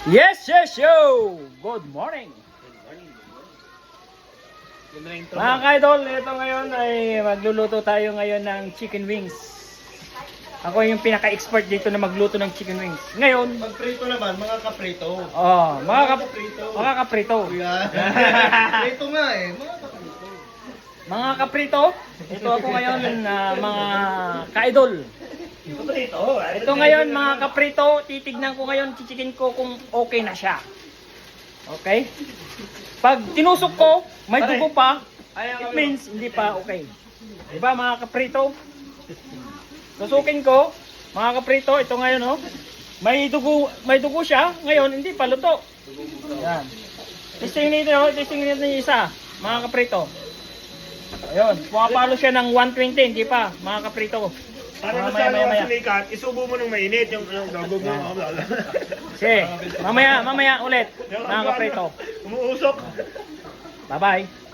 Yes, yo! Good morning! Mga ka-idol, ito ngayon ay magluluto tayo ngayon ng chicken wings. Ako yung pinaka-expert dito na magluto ng chicken wings. Ngayon, Pag-prito naman, mga kaprito. mga kaprito. kaprito. Yan. Prito nga eh, mga kaprito. Mga kaprito, ito ako ngayon mga ka-idol. Kaprito. Ito ngayon mga kaprito, titignan ko ngayon, chichikin ko kung okay na siya. Okay? Pag tinusok ko, may dugo pa, it means hindi pa okay. Diba mga kaprito? Tusukin ko, mga kaprito, ito ngayon oh. May dugo siya, ngayon hindi pa luto. Yan. Testing nito yung isa, mga kaprito. Ayun, pumapalo siya ng 120, hindi pa, mga kaprito. Para Maya. masaya sumikat, isubo mo ng mainit yung gagawin mo. Sige, mamaya ulit, mga kaprito. Umuusok. Bye-bye.